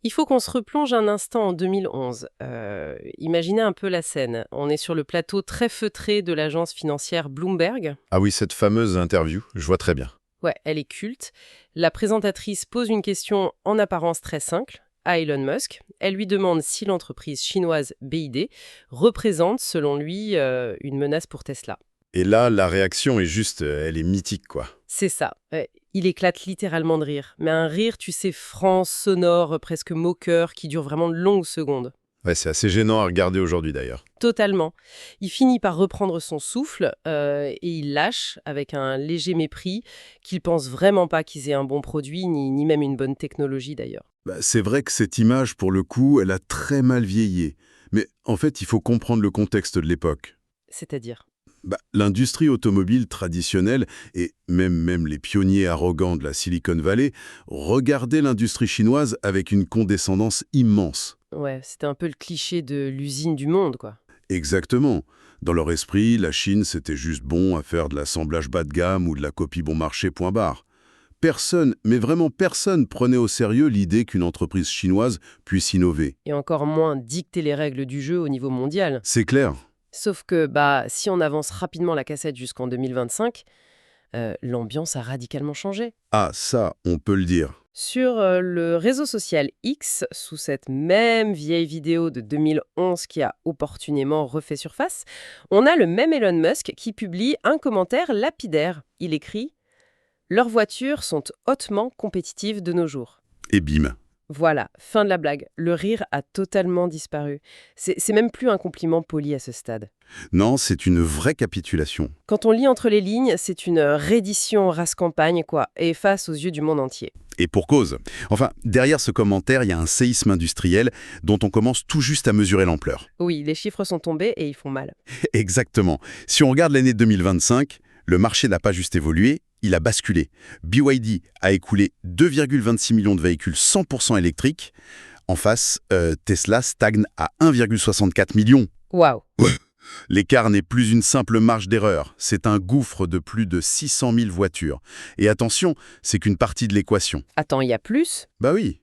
Il faut qu'on se replonge un instant en 2011. Imaginez un peu la scène. On est sur le plateau très feutré de l'agence financière Bloomberg. Ah oui, cette fameuse interview, je vois très bien. Ouais, elle est culte. La présentatrice pose une question en apparence très simple à Elon Musk. Elle lui demande si l'entreprise chinoise BYD représente, selon lui, une menace pour Tesla. Et là, la réaction est juste, elle est mythique, quoi. C'est ça. Il éclate littéralement de rire. Mais un rire, tu sais, franc, sonore, presque moqueur, qui dure vraiment de longues secondes. Ouais, c'est assez gênant à regarder aujourd'hui d'ailleurs. Totalement. Il finit par reprendre son souffle et il lâche, avec un léger mépris, qu'il pense vraiment pas qu'ils aient un bon produit, ni même une bonne technologie d'ailleurs. C'est vrai que cette image, pour le coup, elle a très mal vieilli. Mais en fait, il faut comprendre le contexte de l'époque. C'est-à-dire. L'industrie automobile traditionnelle, et même les pionniers arrogants de la Silicon Valley, regardaient l'industrie chinoise avec une condescendance immense. Ouais, c'était un peu le cliché de l'usine du monde, quoi. Exactement. Dans leur esprit, la Chine, c'était juste bon à faire de l'assemblage bas de gamme ou de la copie bon marché, point barre. Personne, mais vraiment personne, prenait au sérieux l'idée qu'une entreprise chinoise puisse innover. Et encore moins dicter les règles du jeu au niveau mondial. C'est clair. Sauf que, si on avance rapidement la cassette jusqu'en 2025, l'ambiance a radicalement changé. Ah, ça, on peut le dire. Sur le réseau social X, sous cette même vieille vidéo de 2011 qui a opportunément refait surface, on a le même Elon Musk qui publie un commentaire lapidaire. Il écrit « Leurs voitures sont hautement compétitives de nos jours ». Et bim. Voilà, fin de la blague. Le rire a totalement disparu. C'est même plus un compliment poli à ce stade. Non, c'est une vraie capitulation. Quand on lit entre les lignes, c'est une reddition race campagne, quoi, et face aux yeux du monde entier. Et pour cause. Enfin, derrière ce commentaire, il y a un séisme industriel dont on commence tout juste à mesurer l'ampleur. Oui, les chiffres sont tombés et ils font mal. Exactement. Si on regarde l'année 2025, le marché n'a pas juste évolué, il a basculé. BYD a écoulé 2,26 millions de véhicules 100% électriques. En face, Tesla stagne à 1,64 million. Waouh. L'écart n'est plus une simple marge d'erreur, c'est un gouffre de plus de 600 000 voitures. Et attention, c'est qu'une partie de l'équation. Attends, il y a plus? Bah oui.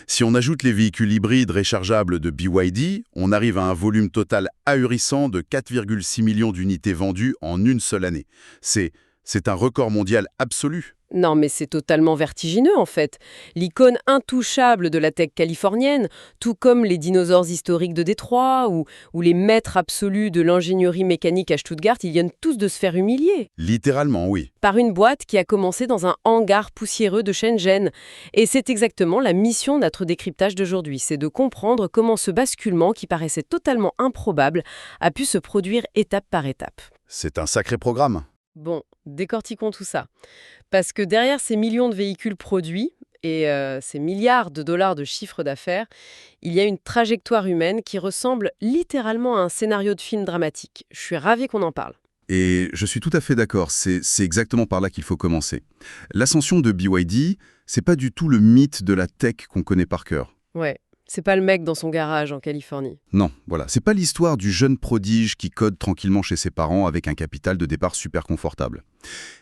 Si on ajoute les véhicules hybrides rechargeables de BYD, on arrive à un volume total ahurissant de 4,6 millions d'unités vendues en une seule année. C'est un record mondial absolu. Non, mais c'est totalement vertigineux en fait. L'icône intouchable de la tech californienne, tout comme les dinosaures historiques de Détroit ou les maîtres absolus de l'ingénierie mécanique à Stuttgart, ils viennent tous de se faire humilier. Littéralement, oui. Par une boîte qui a commencé dans un hangar poussiéreux de Shenzhen. Et c'est exactement la mission de notre décryptage d'aujourd'hui, c'est de comprendre comment ce basculement, qui paraissait totalement improbable, a pu se produire étape par étape. C'est un sacré programme. Bon, décortiquons tout ça. Parce que derrière ces millions de véhicules produits et ces milliards de dollars de chiffre d'affaires, il y a une trajectoire humaine qui ressemble littéralement à un scénario de film dramatique. Je suis ravie qu'on en parle. Et je suis tout à fait d'accord, c'est exactement par là qu'il faut commencer. L'ascension de BYD, c'est pas du tout le mythe de la tech qu'on connaît par cœur. Ouais, c'est pas le mec dans son garage en Californie. Non, voilà, c'est pas l'histoire du jeune prodige qui code tranquillement chez ses parents avec un capital de départ super confortable.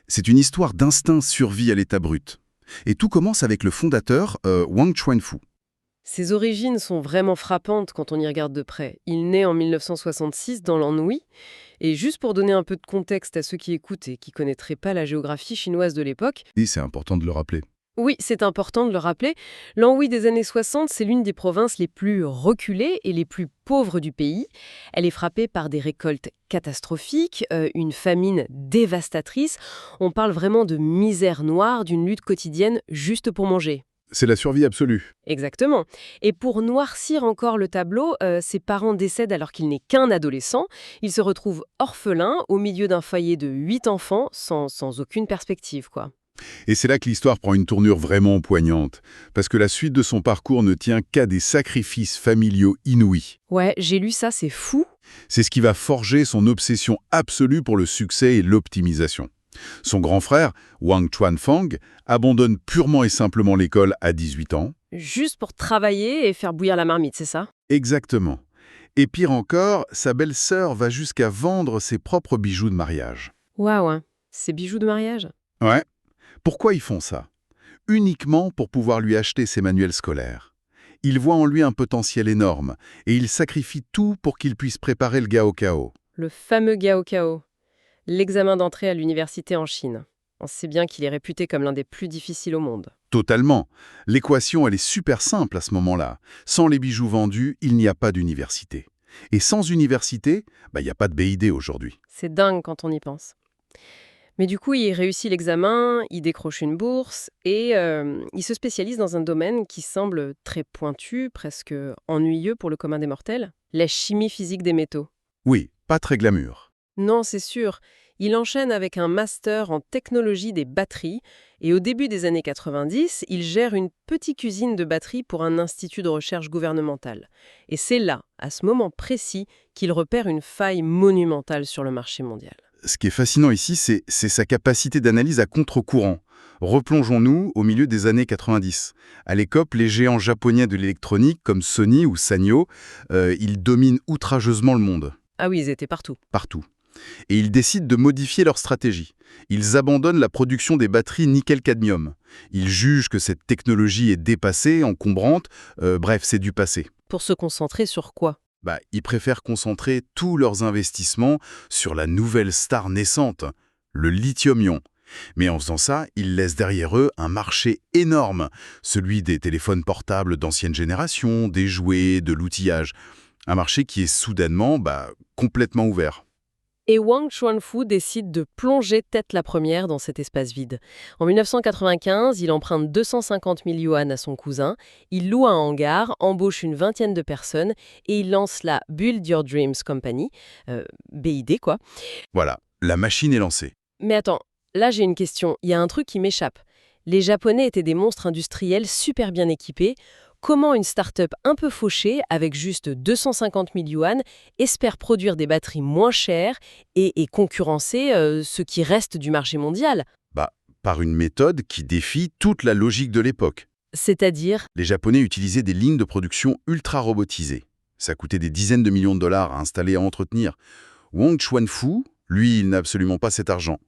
C'est une histoire d'instinct survie à l'état brut. Et tout commence avec le fondateur, Wang Chuanfu. Ses origines sont vraiment frappantes quand on y regarde de près. Il naît en 1966 dans l'Anhui. Et juste pour donner un peu de contexte à ceux qui écoutent et qui ne connaîtraient pas la géographie chinoise de l'époque, Et c'est important de le rappeler. oui, c'est important de le rappeler, l'Anhui des années 60, c'est l'une des provinces les plus reculées et les plus pauvres du pays. Elle est frappée par des récoltes catastrophiques, une famine dévastatrice. On parle vraiment de misère noire, d'une lutte quotidienne juste pour manger. C'est la survie absolue. Exactement. Et pour noircir encore le tableau, ses parents décèdent alors qu'il n'est qu'un adolescent. Il se retrouve orphelin au milieu d'un foyer de 8 enfants, sans aucune perspective, quoi. Et c'est là que l'histoire prend une tournure vraiment poignante, parce que la suite de son parcours ne tient qu'à des sacrifices familiaux inouïs. Ouais, j'ai lu ça, c'est fou. C'est ce qui va forger son obsession absolue pour le succès et l'optimisation. Son grand frère, Wang Chuanfang, abandonne purement et simplement l'école à 18 ans. Juste pour travailler et faire bouillir la marmite, c'est ça? Exactement. Et pire encore, sa belle-sœur va jusqu'à vendre ses propres bijoux de mariage. Waouh, hein. Ces bijoux de mariage? Ouais. Pourquoi ils font ça? Uniquement pour pouvoir lui acheter ses manuels scolaires. Il voit en lui un potentiel énorme, et il sacrifie tout pour qu'il puisse préparer le Gaokao. Le fameux Gaokao, l'examen d'entrée à l'université en Chine. On sait bien qu'il est réputé comme l'un des plus difficiles au monde. Totalement. L'équation, elle est super simple à ce moment-là. Sans les bijoux vendus, il n'y a pas d'université. Et sans université, il n'y a pas de BID aujourd'hui. C'est dingue quand on y pense. Mais du coup, il réussit l'examen, il décroche une bourse et il se spécialise dans un domaine qui semble très pointu, presque ennuyeux pour le commun des mortels, la chimie physique des métaux. Oui, pas très glamour. Non, c'est sûr. Il enchaîne avec un master en technologie des batteries et au début des années 90, il gère une petite usine de batteries pour un institut de recherche gouvernemental. Et c'est là, à ce moment précis, qu'il repère une faille monumentale sur le marché mondial. Ce qui est fascinant ici, c'est sa capacité d'analyse à contre-courant. Replongeons-nous au milieu des années 90. À l'époque, les géants japonais de l'électronique, comme Sony ou Sanyo, ils dominent outrageusement le monde. Ah oui, ils étaient partout. Partout. Et ils décident de modifier leur stratégie. Ils abandonnent la production des batteries nickel-cadmium. Ils jugent que cette technologie est dépassée, encombrante, bref, c'est du passé. Pour se concentrer sur quoi ? Ils préfèrent concentrer tous leurs investissements sur la nouvelle star naissante, le lithium-ion. Mais en faisant ça, ils laissent derrière eux un marché énorme, celui des téléphones portables d'ancienne génération, des jouets, de l'outillage. Un marché qui est soudainement complètement ouvert. Et Wang Chuanfu décide de plonger tête la première dans cet espace vide. En 1995, il emprunte 250 000 yuan à son cousin, il loue un hangar, embauche une vingtaine de personnes et il lance la Build Your Dreams Company, BID quoi. Voilà, la machine est lancée. Mais attends, là j'ai une question, il y a un truc qui m'échappe. Les Japonais étaient des monstres industriels super bien équipés. Comment une start-up un peu fauchée, avec juste 250 000 yuan, espère produire des batteries moins chères et concurrencer ce qui reste du marché mondial ? Par une méthode qui défie toute la logique de l'époque. C'est-à-dire ? Les Japonais utilisaient des lignes de production ultra robotisées. Ça coûtait des dizaines de millions de dollars à installer et à entretenir. Wang Chuanfu, lui, il n'a absolument pas cet argent.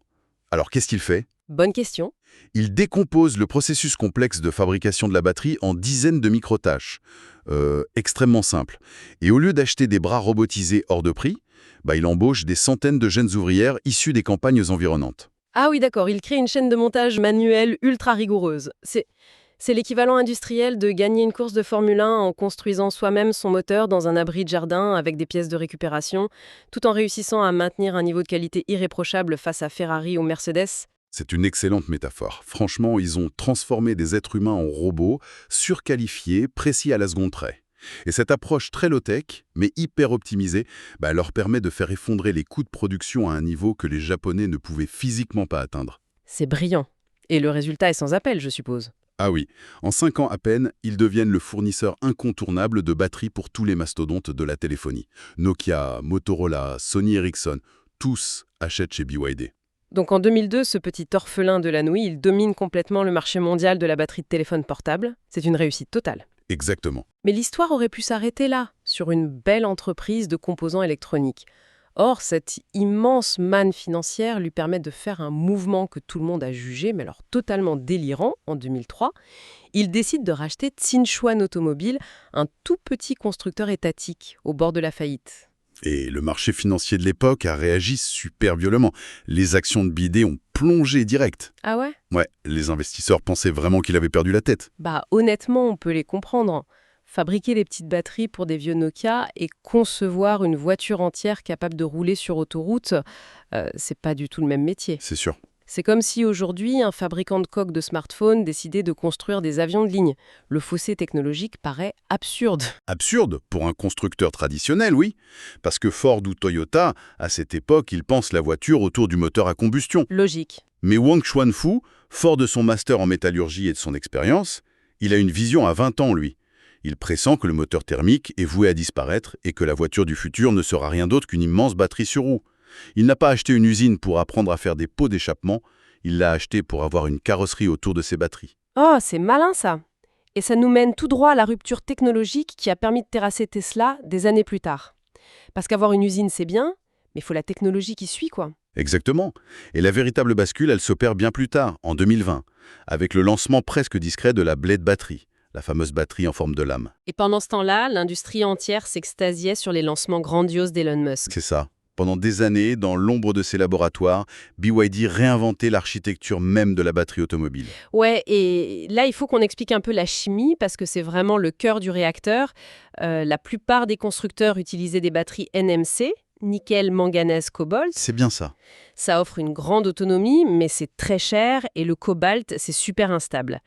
Alors qu'est-ce qu'il fait ? Bonne question. Il décompose le processus complexe de fabrication de la batterie en dizaines de micro-tâches, extrêmement simples. Et au lieu d'acheter des bras robotisés hors de prix, il embauche des centaines de jeunes ouvrières issues des campagnes environnantes. Ah oui, d'accord, il crée une chaîne de montage manuelle ultra rigoureuse. C'est l'équivalent industriel de gagner une course de Formule 1 en construisant soi-même son moteur dans un abri de jardin avec des pièces de récupération, tout en réussissant à maintenir un niveau de qualité irréprochable face à Ferrari ou Mercedes. C'est une excellente métaphore. Franchement, ils ont transformé des êtres humains en robots, surqualifiés, précis à la seconde près. Et cette approche très low-tech, mais hyper optimisée, leur permet de faire effondrer les coûts de production à un niveau que les Japonais ne pouvaient physiquement pas atteindre. C'est brillant. Et le résultat est sans appel, je suppose. Ah oui, en 5 ans à peine, ils deviennent le fournisseur incontournable de batteries pour tous les mastodontes de la téléphonie. Nokia, Motorola, Sony Ericsson, tous achètent chez BYD. Donc en 2002, ce petit orphelin de la nouille, il domine complètement le marché mondial de la batterie de téléphone portable. C'est une réussite totale. Exactement. Mais l'histoire aurait pu s'arrêter là, sur une belle entreprise de composants électroniques. Or, cette immense manne financière lui permet de faire un mouvement que tout le monde a jugé, mais alors totalement délirant, en 2003. Il décide de racheter Tsinchuan Automobile, un tout petit constructeur étatique, au bord de la faillite. Et le marché financier de l'époque a réagi super violemment. Les actions de BYD ont plongé direct. Ah ouais ? Ouais, les investisseurs pensaient vraiment qu'il avait perdu la tête. Honnêtement, on peut les comprendre. Fabriquer les petites batteries pour des vieux Nokia et concevoir une voiture entière capable de rouler sur autoroute, c'est pas du tout le même métier. C'est sûr. C'est comme si aujourd'hui, un fabricant de coques de smartphones décidait de construire des avions de ligne. Le fossé technologique paraît absurde. Absurde pour un constructeur traditionnel, oui. Parce que Ford ou Toyota, à cette époque, ils pensent la voiture autour du moteur à combustion. Logique. Mais Wang Chuanfu, fort de son master en métallurgie et de son expérience, il a une vision à 20 ans, lui. Il pressent que le moteur thermique est voué à disparaître et que la voiture du futur ne sera rien d'autre qu'une immense batterie sur roue. Il n'a pas acheté une usine pour apprendre à faire des pots d'échappement, il l'a acheté pour avoir une carrosserie autour de ses batteries. Oh, c'est malin ça. Et ça nous mène tout droit à la rupture technologique qui a permis de terrasser Tesla des années plus tard. Parce qu'avoir une usine, c'est bien, mais il faut la technologie qui suit, quoi. Exactement. Et la véritable bascule, elle s'opère bien plus tard, en 2020, avec le lancement presque discret de la Blade Battery, la fameuse batterie en forme de lame. Et pendant ce temps-là, l'industrie entière s'extasiait sur les lancements grandioses d'Elon Musk. C'est ça. Pendant des années, dans l'ombre de ses laboratoires, BYD réinventait l'architecture même de la batterie automobile. Ouais, et là, il faut qu'on explique un peu la chimie, parce que c'est vraiment le cœur du réacteur. La plupart des constructeurs utilisaient des batteries NMC, nickel, manganèse, cobalt. C'est bien ça. Ça offre une grande autonomie, mais c'est très cher, et le cobalt, c'est super instable.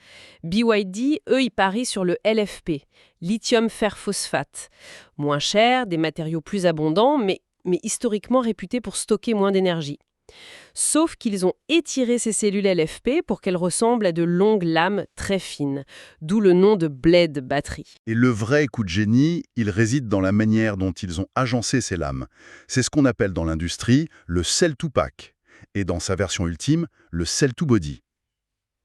BYD, eux, ils parient sur le LFP, lithium fer phosphate. Moins cher, des matériaux plus abondants, mais historiquement réputés pour stocker moins d'énergie. Sauf qu'ils ont étiré ces cellules LFP pour qu'elles ressemblent à de longues lames très fines, d'où le nom de blade batterie. Et le vrai coup de génie, il réside dans la manière dont ils ont agencé ces lames. C'est ce qu'on appelle dans l'industrie le cell-to-pack, et dans sa version ultime, le cell-to-body.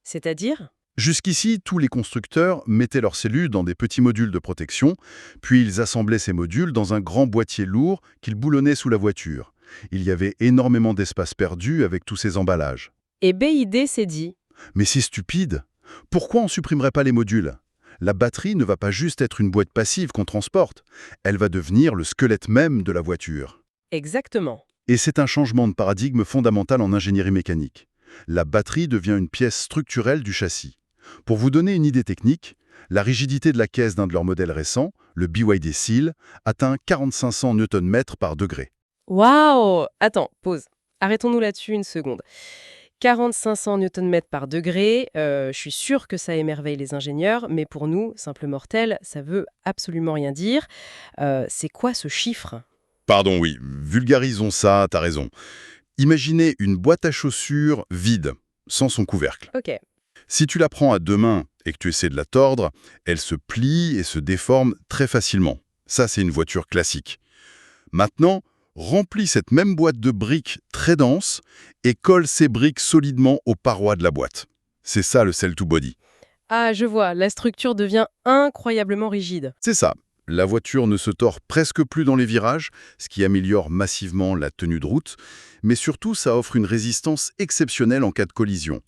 C'est-à-dire ? Jusqu'ici, tous les constructeurs mettaient leurs cellules dans des petits modules de protection, puis ils assemblaient ces modules dans un grand boîtier lourd qu'ils boulonnaient sous la voiture. Il y avait énormément d'espace perdu avec tous ces emballages. Et BYD s'est dit, Mais c'est stupide! Pourquoi on supprimerait pas les modules? La batterie ne va pas juste être une boîte passive qu'on transporte, elle va devenir le squelette même de la voiture. exactement. Et c'est un changement de paradigme fondamental en ingénierie mécanique. La batterie devient une pièce structurelle du châssis. Pour vous donner une idée technique, la rigidité de la caisse d'un de leurs modèles récents, le BYD Seal, atteint 4500 Nm par degré. Waouh! Attends, pause. Arrêtons-nous là-dessus une seconde. 4500 Nm par degré, je suis sûre que ça émerveille les ingénieurs, mais pour nous, simples mortels, ça veut absolument rien dire. C'est quoi ce chiffre? Pardon, oui, vulgarisons ça, t'as raison. Imaginez une boîte à chaussures vide, sans son couvercle. Ok. Si tu la prends à deux mains et que tu essaies de la tordre, elle se plie et se déforme très facilement. Ça, c'est une voiture classique. Maintenant, remplis cette même boîte de briques très denses et colle ces briques solidement aux parois de la boîte. C'est ça le cell-to-body. Ah, je vois, la structure devient incroyablement rigide. C'est ça. La voiture ne se tord presque plus dans les virages, ce qui améliore massivement la tenue de route, mais surtout ça offre une résistance exceptionnelle en cas de collision.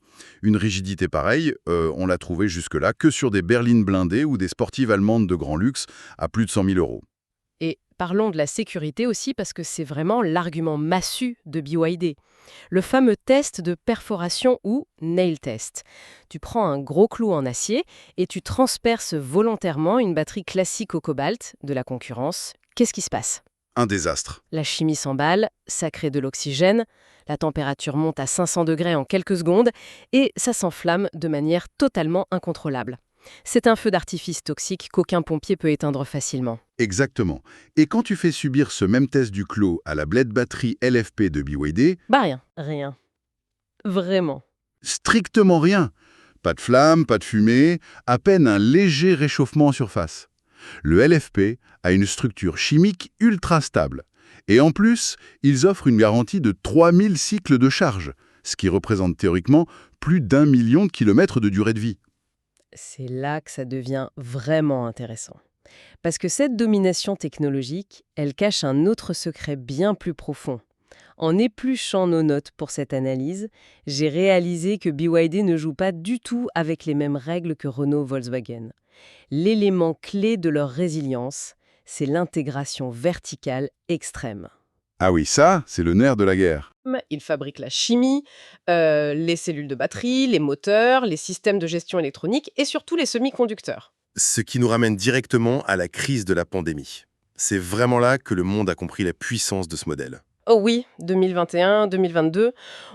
Une rigidité pareille, on l'a trouvée jusque-là que sur des berlines blindées ou des sportives allemandes de grand luxe à plus de 100 000 €. Et parlons de la sécurité aussi, parce que c'est vraiment l'argument massu de BYD. Le fameux test de perforation ou nail test. Tu prends un gros clou en acier et tu transperces volontairement une batterie classique au cobalt de la concurrence. Qu'est-ce qui se passe? Un désastre. La chimie s'emballe, ça crée de l'oxygène, la température monte à 500 degrés en quelques secondes et ça s'enflamme de manière totalement incontrôlable. C'est un feu d'artifice toxique qu'aucun pompier peut éteindre facilement. Exactement. Et quand tu fais subir ce même test du clos à la blade batterie LFP de BYD, Bah rien. Rien. Vraiment. strictement rien. Pas de flamme, pas de fumée, à peine un léger réchauffement en surface. Le LFP a une structure chimique ultra stable. Et en plus, ils offrent une garantie de 3000 cycles de charge, ce qui représente théoriquement plus d'1 million de kilomètres de durée de vie. C'est là que ça devient vraiment intéressant. Parce que cette domination technologique, elle cache un autre secret bien plus profond. En épluchant nos notes pour cette analyse, j'ai réalisé que BYD ne joue pas du tout avec les mêmes règles que Renault-Volkswagen. L'élément clé de leur résilience, c'est l'intégration verticale extrême. Ah oui, ça, c'est le nerf de la guerre. Ils fabriquent la chimie, les cellules de batterie, les moteurs, les systèmes de gestion électronique et surtout les semi-conducteurs. Ce qui nous ramène directement à la crise de la pandémie. C'est vraiment là que le monde a compris la puissance de ce modèle. Oh oui, 2021, 2022,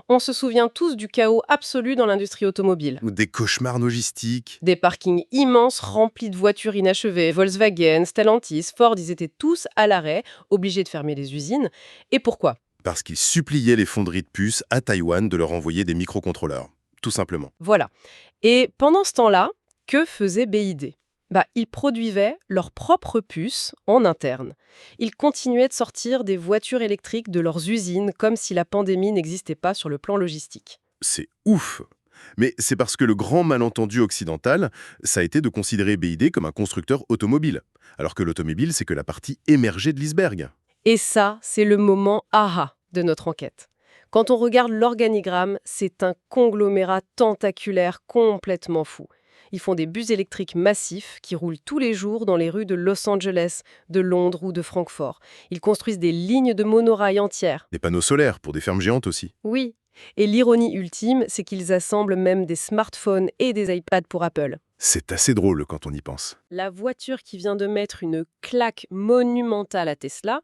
on se souvient tous du chaos absolu dans l'industrie automobile. Ou des cauchemars logistiques. Des parkings immenses remplis de voitures inachevées. Volkswagen, Stellantis, Ford, ils étaient tous à l'arrêt, obligés de fermer les usines. Et pourquoi? Parce qu'ils suppliaient les fonderies de puces à Taïwan de leur envoyer des microcontrôleurs. Tout simplement. Voilà. Et pendant ce temps-là, que faisait BYD? Ils produisaient leurs propres puces en interne. Ils continuaient de sortir des voitures électriques de leurs usines comme si la pandémie n'existait pas sur le plan logistique. C'est ouf! Mais c'est parce que le grand malentendu occidental, ça a été de considérer BYD comme un constructeur automobile. Alors que l'automobile, c'est que la partie émergée de l'iceberg. Et ça, c'est le moment aha de notre enquête. Quand on regarde l'organigramme, c'est un conglomérat tentaculaire complètement fou. Ils font des bus électriques massifs qui roulent tous les jours dans les rues de Los Angeles, de Londres ou de Francfort. Ils construisent des lignes de monorail entières. Des panneaux solaires pour des fermes géantes aussi. Oui. Et l'ironie ultime, c'est qu'ils assemblent même des smartphones et des iPads pour Apple. C'est assez drôle quand on y pense. La voiture qui vient de mettre une claque monumentale à Tesla,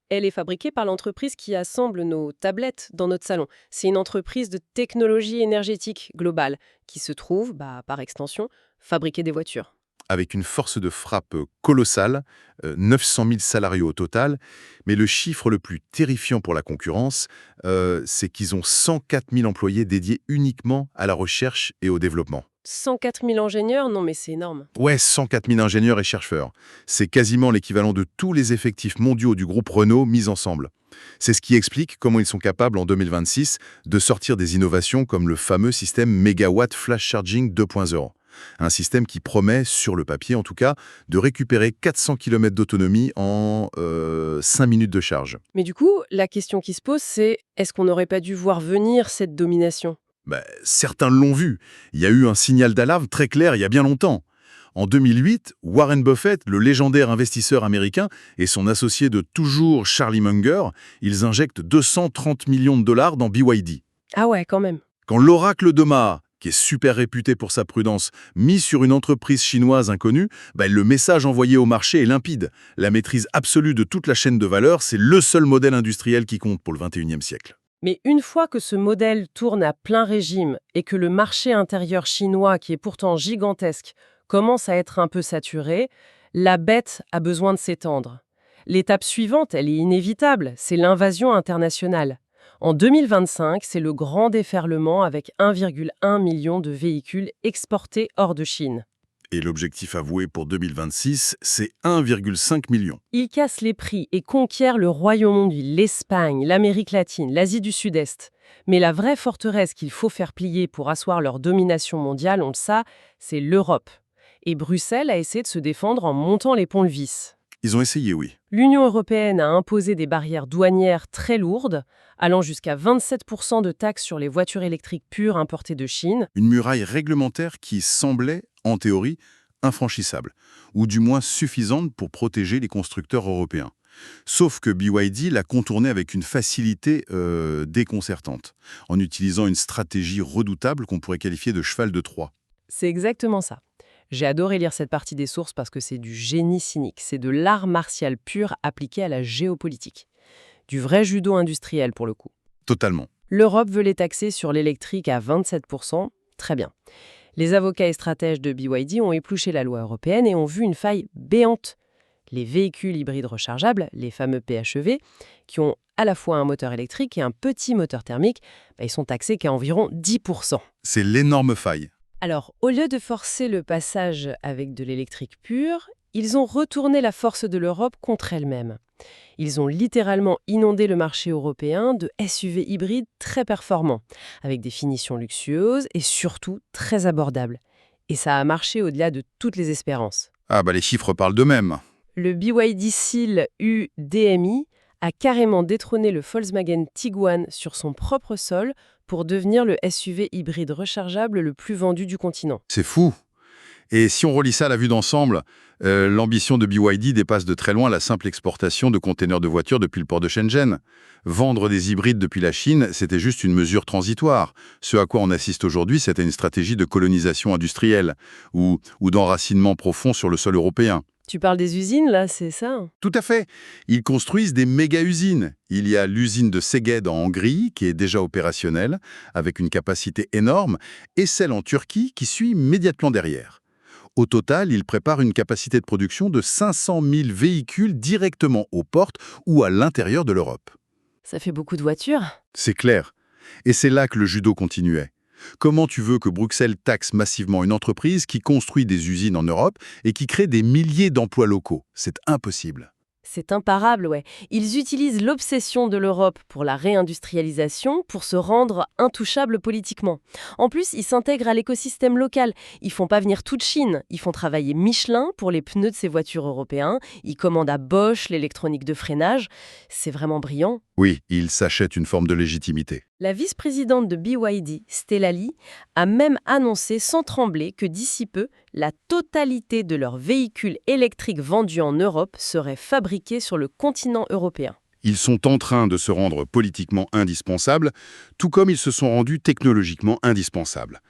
elle est fabriquée par l'entreprise qui assemble nos tablettes dans notre salon. C'est une entreprise de technologie énergétique globale qui se trouve, par extension, fabriquer des voitures. Avec une force de frappe colossale, 900 000 salariés au total. Mais le chiffre le plus terrifiant pour la concurrence, c'est qu'ils ont 104 000 employés dédiés uniquement à la recherche et au développement. 104 000 ingénieurs, non mais c'est énorme. Ouais, 104 000 ingénieurs et chercheurs. C'est quasiment l'équivalent de tous les effectifs mondiaux du groupe Renault mis ensemble. C'est ce qui explique comment ils sont capables, en 2026, de sortir des innovations comme le fameux système Megawatt Flash Charging 2.0. Un système qui promet, sur le papier en tout cas, de récupérer 400 km d'autonomie en 5 minutes de charge. Mais du coup, la question qui se pose, c'est est-ce qu'on n'aurait pas dû voir venir cette domination ? Certains l'ont vu. Il y a eu un signal d'alarme très clair il y a bien longtemps. En 2008, Warren Buffett, le légendaire investisseur américain, et son associé de toujours, Charlie Munger, ils injectent 230 millions de dollars dans BYD. Ah ouais, quand même. Quand l'oracle d'Omaha, qui est super réputé pour sa prudence, mis sur une entreprise chinoise inconnue, le message envoyé au marché est limpide. La maîtrise absolue de toute la chaîne de valeur, c'est le seul modèle industriel qui compte pour le XXIe siècle. Mais une fois que ce modèle tourne à plein régime et que le marché intérieur chinois, qui est pourtant gigantesque, commence à être un peu saturé, la bête a besoin de s'étendre. L'étape suivante, elle est inévitable, c'est l'invasion internationale. En 2025, c'est le grand déferlement avec 1,1 million de véhicules exportés hors de Chine. Et l'objectif avoué pour 2026, c'est 1,5 million. Ils cassent les prix et conquièrent le Royaume-Uni, l'Espagne, l'Amérique latine, l'Asie du Sud-Est. Mais la vraie forteresse qu'il faut faire plier pour asseoir leur domination mondiale, on le sait, c'est l'Europe. Et Bruxelles a essayé de se défendre en montant les ponts-levis. Ils ont essayé, oui. L'Union européenne a imposé des barrières douanières très lourdes, allant jusqu'à 27% de taxes sur les voitures électriques pures importées de Chine. Une muraille réglementaire qui semblait, en théorie, infranchissable, ou du moins suffisante pour protéger les constructeurs européens. Sauf que BYD l'a contournée avec une facilité déconcertante, en utilisant une stratégie redoutable qu'on pourrait qualifier de cheval de Troie. C'est exactement ça. J'ai adoré lire cette partie des sources parce que c'est du génie cynique, c'est de l'art martial pur appliqué à la géopolitique. Du vrai judo industriel pour le coup. Totalement. L'Europe veut les taxer sur l'électrique à 27%, très bien. Les avocats et stratèges de BYD ont épluché la loi européenne et ont vu une faille béante. Les véhicules hybrides rechargeables, les fameux PHEV, qui ont à la fois un moteur électrique et un petit moteur thermique, ils sont taxés qu'à environ 10%. C'est l'énorme faille. Alors, au lieu de forcer le passage avec de l'électrique pure, ils ont retourné la force de l'Europe contre elle-même. Ils ont littéralement inondé le marché européen de SUV hybrides très performants, avec des finitions luxueuses et surtout très abordables. Et ça a marché au-delà de toutes les espérances. Les chiffres parlent d'eux-mêmes. Le BYD Seal U-DMI a carrément détrôné le Volkswagen Tiguan sur son propre sol pour devenir le SUV hybride rechargeable le plus vendu du continent. C'est fou. Et si on relie ça à la vue d'ensemble, l'ambition de BYD dépasse de très loin la simple exportation de containers de voitures depuis le port de Shenzhen. Vendre des hybrides depuis la Chine, c'était juste une mesure transitoire. Ce à quoi on assiste aujourd'hui, c'était une stratégie de colonisation industrielle ou d'enracinement profond sur le sol européen. Tu parles des usines, là, c'est ça ? Tout à fait. Ils construisent des méga-usines. Il y a l'usine de Szeged en Hongrie, qui est déjà opérationnelle, avec une capacité énorme, et celle en Turquie, qui suit immédiatement derrière. Au total, ils préparent une capacité de production de 500 000 véhicules directement aux portes ou à l'intérieur de l'Europe. Ça fait beaucoup de voitures. C'est clair. Et c'est là que le judo continuait. Comment tu veux que Bruxelles taxe massivement une entreprise qui construit des usines en Europe et qui crée des milliers d'emplois locaux? C'est impossible. C'est imparable, ouais. Ils utilisent l'obsession de l'Europe pour la réindustrialisation pour se rendre intouchables politiquement. En plus, ils s'intègrent à l'écosystème local. Ils font pas venir toute Chine. Ils font travailler Michelin pour les pneus de ces voitures européens. Ils commandent à Bosch l'électronique de freinage. C'est vraiment brillant. Oui, ils s'achètent une forme de légitimité. La vice-présidente de BYD, Stella Li, a même annoncé sans trembler que d'ici peu, la totalité de leurs véhicules électriques vendus en Europe serait fabriquée sur le continent européen. Ils sont en train de se rendre politiquement indispensables, tout comme ils se sont rendus technologiquement indispensables.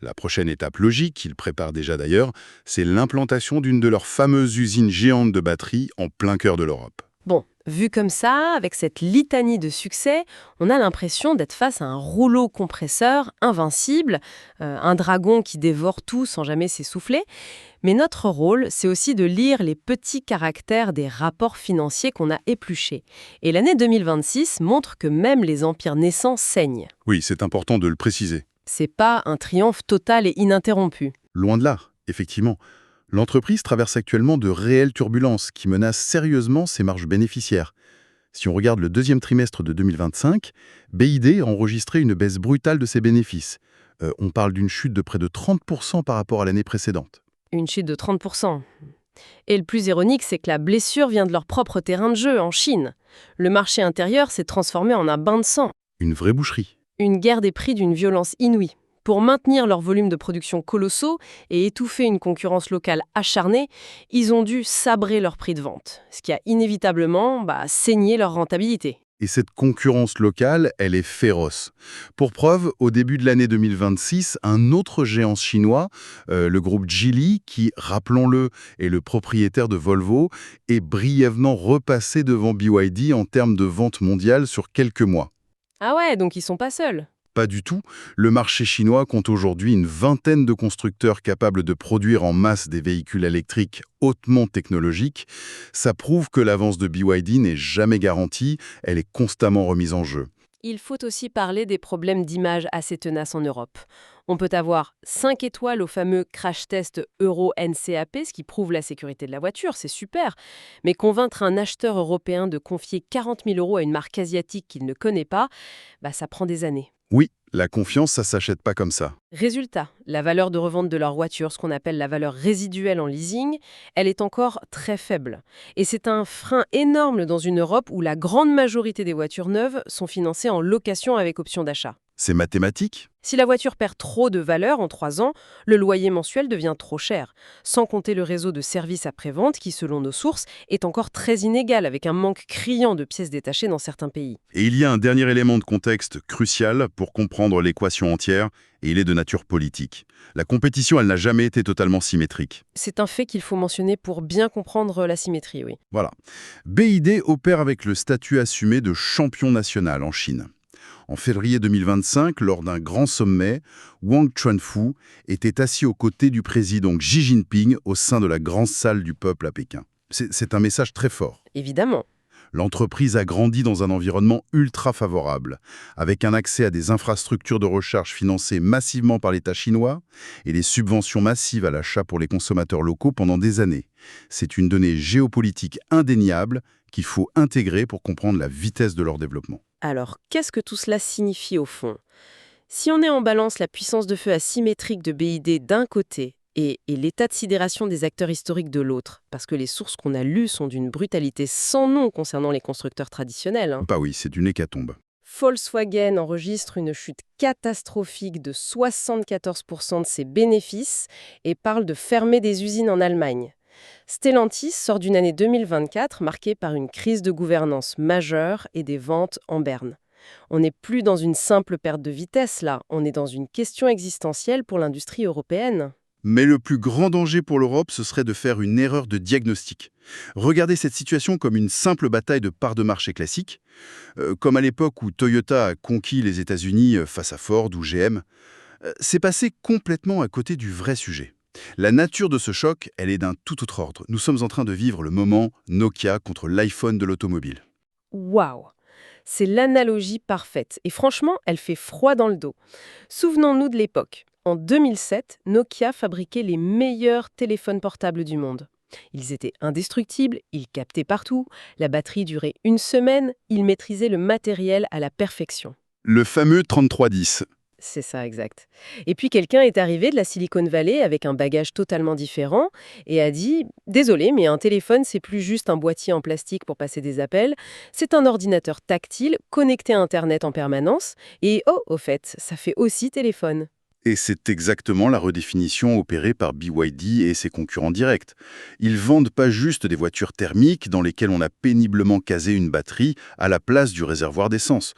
La prochaine étape logique, qu'ils préparent déjà d'ailleurs, c'est l'implantation d'une de leurs fameuses usines géantes de batteries en plein cœur de l'Europe. Bon, vu comme ça, avec cette litanie de succès, on a l'impression d'être face à un rouleau compresseur invincible, un dragon qui dévore tout sans jamais s'essouffler. Mais notre rôle, c'est aussi de lire les petits caractères des rapports financiers qu'on a épluchés. Et l'année 2026 montre que même les empires naissants saignent. Oui, c'est important de le préciser. C'est pas un triomphe total et ininterrompu. Loin de là, effectivement. L'entreprise traverse actuellement de réelles turbulences qui menacent sérieusement ses marges bénéficiaires. Si on regarde le deuxième trimestre de 2025, BYD a enregistré une baisse brutale de ses bénéfices. On parle d'une chute de près de 30% par rapport à l'année précédente. Une chute de 30%. Et le plus ironique, c'est que la blessure vient de leur propre terrain de jeu, en Chine. Le marché intérieur s'est transformé en un bain de sang. Une vraie boucherie. Une guerre des prix d'une violence inouïe. Pour maintenir leur volume de production colossaux et étouffer une concurrence locale acharnée, ils ont dû sabrer leur prix de vente, ce qui a inévitablement saigné leur rentabilité. Et cette concurrence locale, elle est féroce. Pour preuve, au début de l'année 2026, un autre géant chinois, le groupe Geely, qui, rappelons-le, est le propriétaire de Volvo, est brièvement repassé devant BYD en termes de vente mondiale sur quelques mois. Ah ouais, donc ils sont pas seuls. Pas du tout. Le marché chinois compte aujourd'hui une vingtaine de constructeurs capables de produire en masse des véhicules électriques hautement technologiques. Ça prouve que l'avance de BYD n'est jamais garantie, elle est constamment remise en jeu. Il faut aussi parler des problèmes d'image assez tenaces en Europe. On peut avoir 5 étoiles au fameux crash test Euro NCAP, ce qui prouve la sécurité de la voiture, c'est super. Mais convaincre un acheteur européen de confier 40 000 € à une marque asiatique qu'il ne connaît pas, ça prend des années. Oui, la confiance, ça s'achète pas comme ça. Résultat, la valeur de revente de leur voiture, ce qu'on appelle la valeur résiduelle en leasing, elle est encore très faible. Et c'est un frein énorme dans une Europe où la grande majorité des voitures neuves sont financées en location avec option d'achat. C'est mathématique? Si la voiture perd trop de valeur en 3 ans, le loyer mensuel devient trop cher, sans compter le réseau de services après-vente qui, selon nos sources, est encore très inégal avec un manque criant de pièces détachées dans certains pays. Et il y a un dernier élément de contexte crucial pour comprendre l'équation entière, et il est de nature politique. La compétition, elle n'a jamais été totalement symétrique. C'est un fait qu'il faut mentionner pour bien comprendre la symétrie, oui. Voilà. BYD opère avec le statut assumé de champion national en Chine. En février 2025, lors d'un grand sommet, Wang Chuanfu était assis aux côtés du président Xi Jinping au sein de la grande salle du peuple à Pékin. C'est un message très fort. Évidemment. L'entreprise a grandi dans un environnement ultra favorable, avec un accès à des infrastructures de recherche financées massivement par l'État chinois et des subventions massives à l'achat pour les consommateurs locaux pendant des années. C'est une donnée géopolitique indéniable qu'il faut intégrer pour comprendre la vitesse de leur développement. Alors, qu'est-ce que tout cela signifie au fond? Si on met en balance la puissance de feu asymétrique de BYD d'un côté et l'état de sidération des acteurs historiques de l'autre, parce que les sources qu'on a lues sont d'une brutalité sans nom concernant les constructeurs traditionnels. Bah oui, c'est une hécatombe. Volkswagen enregistre une chute catastrophique de 74% de ses bénéfices et parle de fermer des usines en Allemagne. Stellantis sort d'une année 2024 marquée par une crise de gouvernance majeure et des ventes en berne. On n'est plus dans une simple perte de vitesse là, on est dans une question existentielle pour l'industrie européenne. Mais le plus grand danger pour l'Europe, ce serait de faire une erreur de diagnostic. Regardez cette situation comme une simple bataille de parts de marché classique, comme à l'époque où Toyota a conquis les États-Unis face à Ford ou GM. C'est passé complètement à côté du vrai sujet. La nature de ce choc, elle est d'un tout autre ordre. Nous sommes en train de vivre le moment Nokia contre l'iPhone de l'automobile. Waouh! C'est l'analogie parfaite. Et franchement, elle fait froid dans le dos. Souvenons-nous de l'époque. En 2007, Nokia fabriquait les meilleurs téléphones portables du monde. Ils étaient indestructibles, ils captaient partout, la batterie durait une semaine, ils maîtrisaient le matériel à la perfection. Le fameux 3310. C'est ça, exact. Et puis quelqu'un est arrivé de la Silicon Valley avec un bagage totalement différent et a dit «Désolé, mais un téléphone, c'est plus juste un boîtier en plastique pour passer des appels, c'est un ordinateur tactile connecté à Internet en permanence et oh, au fait, ça fait aussi téléphone». Et c'est exactement la redéfinition opérée par BYD et ses concurrents directs. Ils vendent pas juste des voitures thermiques dans lesquelles on a péniblement casé une batterie à la place du réservoir d'essence.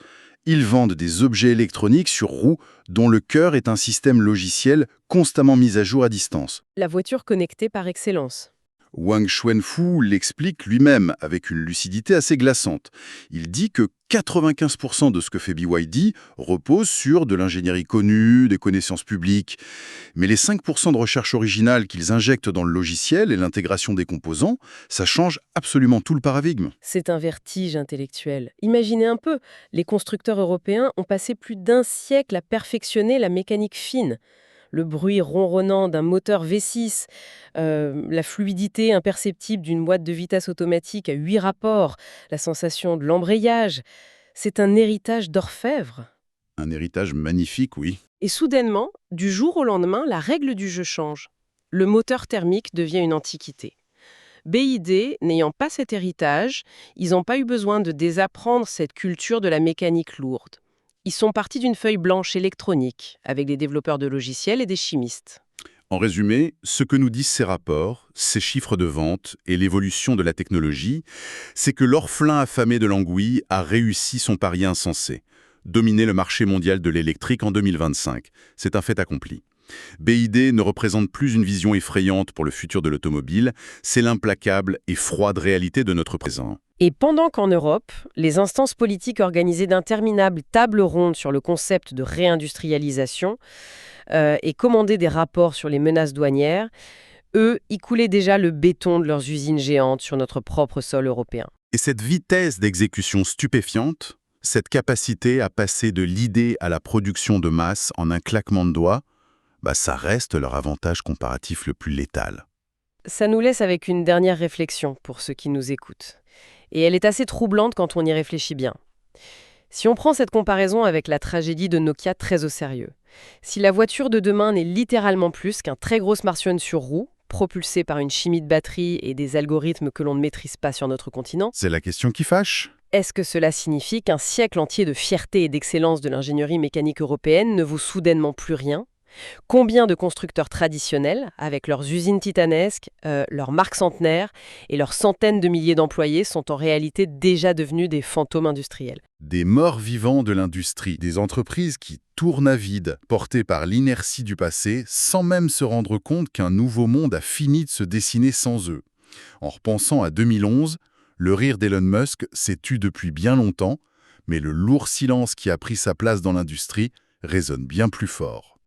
Ils vendent des objets électroniques sur roues dont le cœur est un système logiciel constamment mis à jour à distance. La voiture connectée par excellence. Wang Xuanfu l'explique lui-même avec une lucidité assez glaçante. Il dit que 95% de ce que fait BYD repose sur de l'ingénierie connue, des connaissances publiques. Mais les 5% de recherche originale qu'ils injectent dans le logiciel et l'intégration des composants, ça change absolument tout le paradigme. C'est un vertige intellectuel. Imaginez un peu, les constructeurs européens ont passé plus d'un siècle à perfectionner la mécanique fine. Le bruit ronronnant d'un moteur V6, la fluidité imperceptible d'une boîte de vitesse automatique à 8 rapports, la sensation de l'embrayage. C'est un héritage d'orfèvre. Un héritage magnifique, oui. Et soudainement, du jour au lendemain, la règle du jeu change. Le moteur thermique devient une antiquité. BYD, n'ayant pas cet héritage, ils n'ont pas eu besoin de désapprendre cette culture de la mécanique lourde. Ils sont partis d'une feuille blanche électronique, avec des développeurs de logiciels et des chimistes. En résumé, ce que nous disent ces rapports, ces chiffres de vente et l'évolution de la technologie, c'est que l'orphelin affamé de l'anguille a réussi son pari insensé. Dominer le marché mondial de l'électrique en 2025. C'est un fait accompli. BYD ne représente plus une vision effrayante pour le futur de l'automobile, c'est l'implacable et froide réalité de notre présent. Et pendant qu'en Europe, les instances politiques organisaient d'interminables tables rondes sur le concept de réindustrialisation et commandaient des rapports sur les menaces douanières, eux y coulaient déjà le béton de leurs usines géantes sur notre propre sol européen. Et cette vitesse d'exécution stupéfiante, cette capacité à passer de l'idée à la production de masse en un claquement de doigts, ça reste leur avantage comparatif le plus létal. Ça nous laisse avec une dernière réflexion pour ceux qui nous écoutent. Et elle est assez troublante quand on y réfléchit bien. Si on prend cette comparaison avec la tragédie de Nokia très au sérieux, si la voiture de demain n'est littéralement plus qu'un très gros smartphone sur roue, propulsé par une chimie de batterie et des algorithmes que l'on ne maîtrise pas sur notre continent, C'est la question qui fâche. est-ce que cela signifie qu'un siècle entier de fierté et d'excellence de l'ingénierie mécanique européenne ne vaut soudainement plus rien ? Combien de constructeurs traditionnels, avec leurs usines titanesques, leurs marques centenaires et leurs centaines de milliers d'employés, sont en réalité déjà devenus des fantômes industriels ? Des morts vivants de l'industrie, des entreprises qui tournent à vide, portées par l'inertie du passé, sans même se rendre compte qu'un nouveau monde a fini de se dessiner sans eux. En repensant à 2011, le rire d'Elon Musk s'est tu depuis bien longtemps, mais le lourd silence qui a pris sa place dans l'industrie résonne bien plus fort.